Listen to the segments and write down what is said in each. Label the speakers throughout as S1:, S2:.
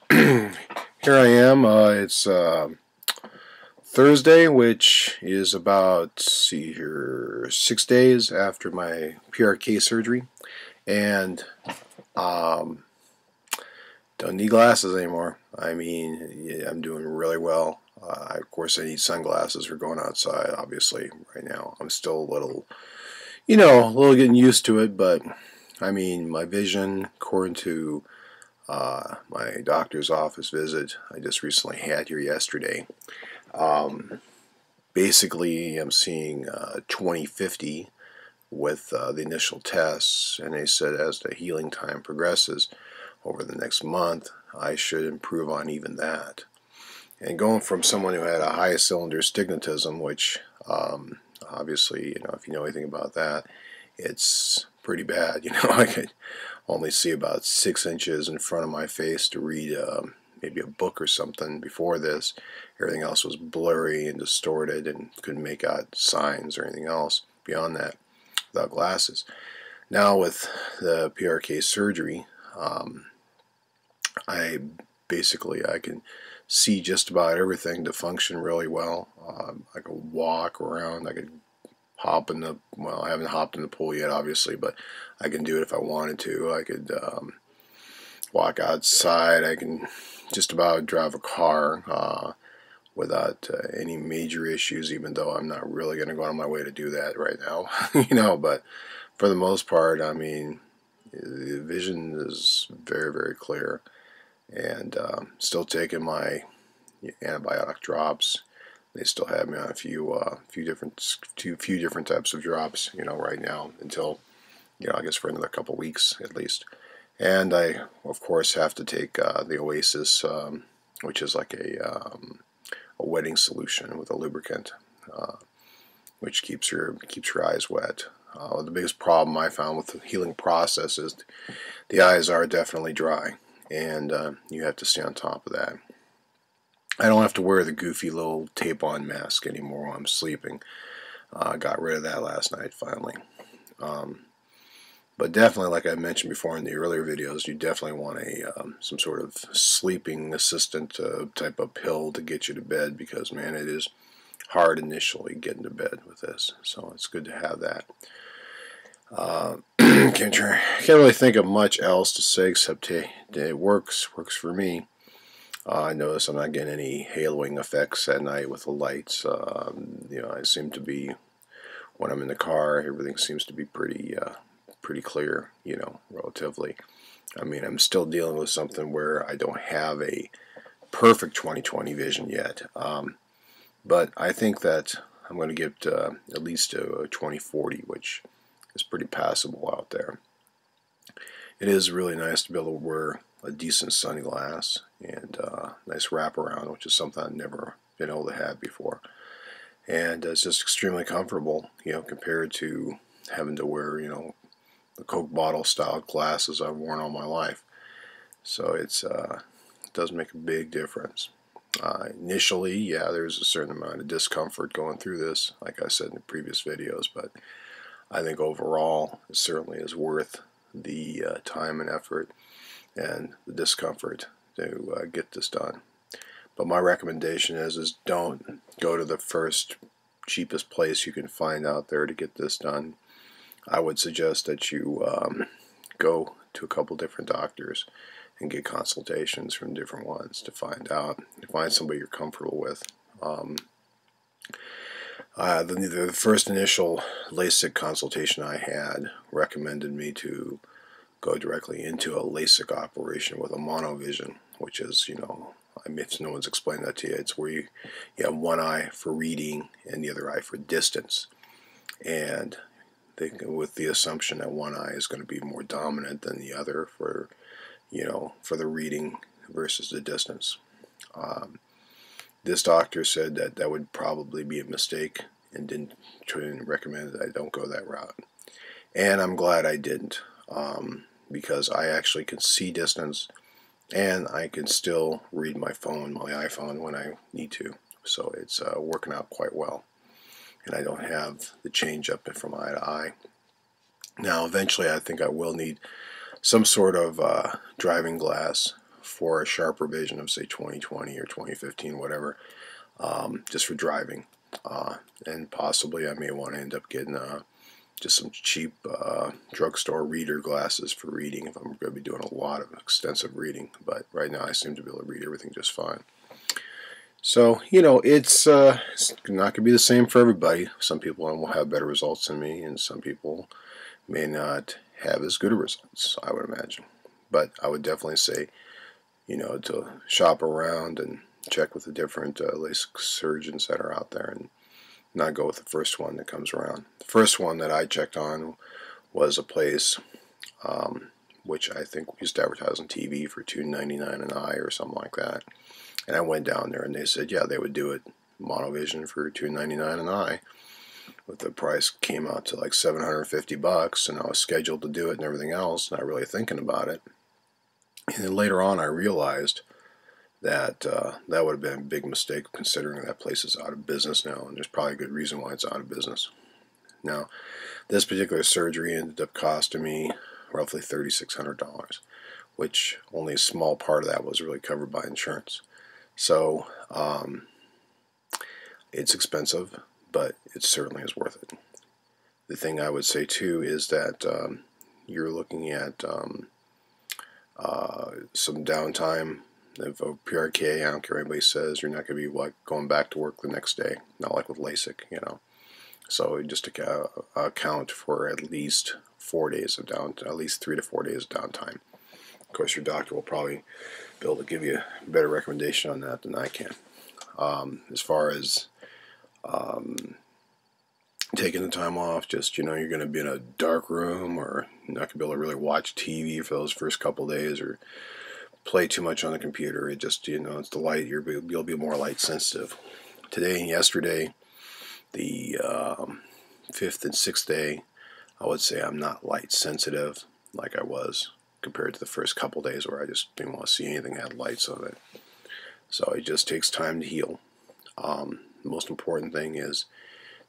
S1: Here I am. It's Thursday, which is about, see here, 6 days after my PRK surgery, and um, don't need glasses anymore. I mean, yeah, I'm doing really well. Of course, I need sunglasses for going outside. Obviously, right now I'm still a little, a little getting used to it, but I mean, my vision, according to my doctor's office visit I just recently had here yesterday. Um, Basically, I'm seeing 20/50 with the initial tests, and they said as the healing time progresses over the next month, I should improve on even that. And going from someone who had a high cylinder stigmatism, which obviously, if you know anything about that, it's pretty bad. I could only see about 6 inches in front of my face to read maybe a book or something before this. Everything else was blurry and distorted and couldn't make out signs or anything else beyond that without glasses. Now with the PRK surgery, I I can see just about everything to function really well. I can walk around. I could hop in the, well, I haven't hopped in the pool yet, obviously, but I can do it if I wanted to. I could walk outside. I can just about drive a car without any major issues, even though I'm not really going to go on my way to do that right now. But for the most part, I mean, the vision is very, very clear, and still taking my antibiotic drops. They still have me on a few different types of drops, right now until, I guess for another couple weeks at least. And I, of course, have to take the Oasis, which is like a wetting solution with a lubricant, which keeps your eyes wet. The biggest problem I found with the healing process is the eyes are definitely dry, and you have to stay on top of that. I don't have to wear the goofy little tape-on mask anymore while I'm sleeping. I got rid of that last night finally. But definitely, like I mentioned before in the earlier videos, you definitely want some sort of sleeping assistant type of pill to get you to bed, because man, it is hard initially getting to bed with this. So it's good to have that. Can't really think of much else to say except it works for me. I notice I'm not getting any haloing effects at night with the lights. I seem to be, when I'm in the car, everything seems to be pretty clear, relatively. I mean, I'm still dealing with something where I don't have a perfect 20/20 vision yet. But I think that I'm going to get at least a 20/40, which is pretty passable out there. It is really nice to be able to wear a decent sunglass and nice wraparound, which is something I've never been able to have before. And it's just extremely comfortable, compared to having to wear, the Coke bottle style glasses I've worn all my life. So it does make a big difference. Initially, yeah, there's a certain amount of discomfort going through this, like I said in the previous videos, but I think overall it certainly is worth the time and effort and the discomfort to get this done. But my recommendation is don't go to the first cheapest place you can find out there to get this done. I would suggest that you go to a couple different doctors and get consultations from different ones to find somebody you're comfortable with. The first initial LASIK consultation I had recommended me to go directly into a LASIK operation with a monovision, which is, if no one's explained that to you, it's where you have one eye for reading and the other eye for distance. And with the assumption that one eye is going to be more dominant than the other for the reading versus the distance. This doctor said that would probably be a mistake and didn't recommend that I don't go that route. And I'm glad I didn't, because I actually can see distance and I can still read my iPhone when I need to. So it's working out quite well. And I don't have the change up from eye to eye. Now, eventually, I think I will need some sort of driving glass for a sharper vision of say 2020 or 2015, whatever, just for driving. And possibly I may want to end up getting just some cheap drugstore reader glasses for reading if I'm going to be doing a lot of extensive reading. But right now I seem to be able to read everything just fine. So, it's not going to be the same for everybody. Some people will have better results than me, and some people may not have as good results, I would imagine. But I would definitely say, to shop around and check with the different LASIK surgeons that are out there and not go with the first one that comes around. The first one that I checked on was a place which I think used to advertise on TV for $2.99 an eye or something like that. And I went down there and they said, yeah, they would do it monovision for $2.99 an eye. But the price came out to like $750, and I was scheduled to do it and everything else, not really thinking about it. And then later on I realized that that would have been a big mistake, considering that place is out of business now, and there's probably a good reason why it's out of business. Now, this particular surgery ended up costing me roughly $3,600, which only a small part of that was really covered by insurance. So it's expensive, but it certainly is worth it. The thing I would say too is that you're looking at some downtime. If a Prk, I don't care what anybody says, you're not going to be going back to work the next day. Not like with LASIK, So just account for at least 4 days of downtime, at least 3 to 4 days of downtime. Of course, your doctor will probably be able to give you a better recommendation on that than I can. As far as taking the time off, just, you're going to be in a dark room, or not going to be able to really watch TV for those first couple days, or play too much on the computer. It just, it's the light. You'll be more light sensitive. Today and yesterday, the 5th and 6th day, I would say I'm not light sensitive like I was compared to the first couple days where I just didn't want to see anything that had lights on it. So it just takes time to heal. The most important thing is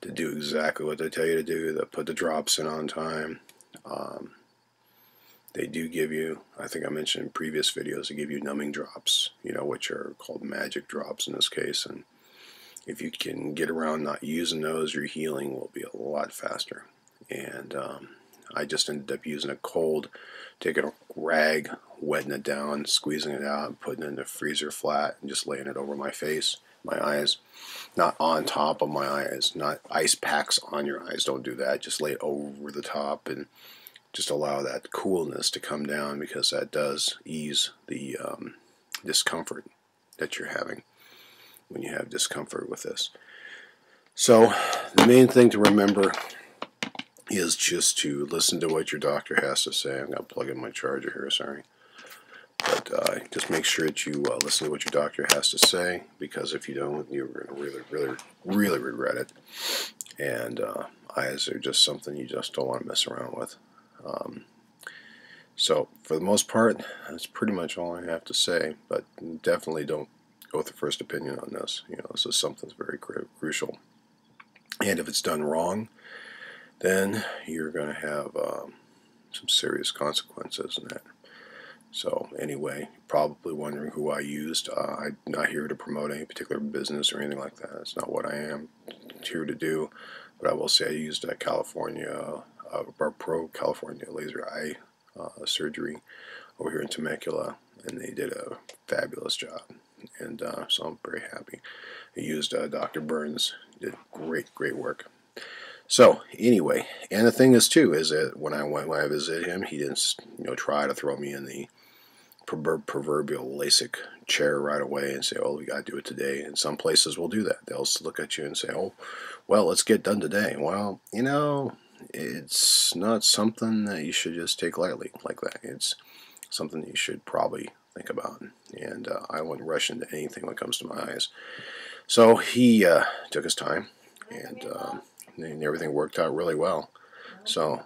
S1: to do exactly what they tell you to do, to put the drops in on time. They do give you, I think I mentioned in previous videos, they give you numbing drops, which are called magic drops in this case. And if you can get around not using those, your healing will be a lot faster. And I just ended up using a cold, taking a rag, wetting it down, squeezing it out, putting it in the freezer flat, and just laying it over my face, my eyes. Not on top of my eyes, not ice packs on your eyes. Don't do that. Just lay it over the top and just allow that coolness to come down, because that does ease the discomfort that you're having when you have discomfort with this. So the main thing to remember is just to listen to what your doctor has to say. I'm going to plug in my charger here, sorry. But just make sure that you listen to what your doctor has to say, because if you don't, you're going to really regret it. And eyes are just something you just don't want to mess around with. So for the most part, that's pretty much all I have to say. But definitely don't go with the first opinion on this. This is something that's very crucial. And if it's done wrong, then you're going to have some serious consequences in that. So anyway, you're probably wondering who I used. I'm not here to promote any particular business or anything like that. That's not what I am here to do. But I will say I used Prk California laser eye surgery over here in Temecula, and they did a fabulous job. And so I'm very happy. I used Dr. Burns. Did great work. So anyway, and the thing is too is that when I visited him, he didn't try to throw me in the proverbial LASIK chair right away and say, "Oh, we got to do it today." And some places will do that. They'll look at you and say, "Oh, well, let's get done today." Well, it's not something that you should just take lightly like that. It's something that you should probably think about. And I wouldn't rush into anything when it comes to my eyes. So he took his time, and everything worked out really well. So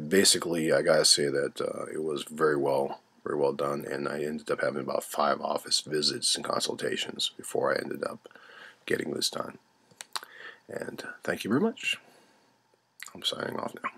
S1: basically, I gotta say that it was very well done, and I ended up having about 5 office visits and consultations before I ended up getting this done. And thank you very much. I'm signing off now.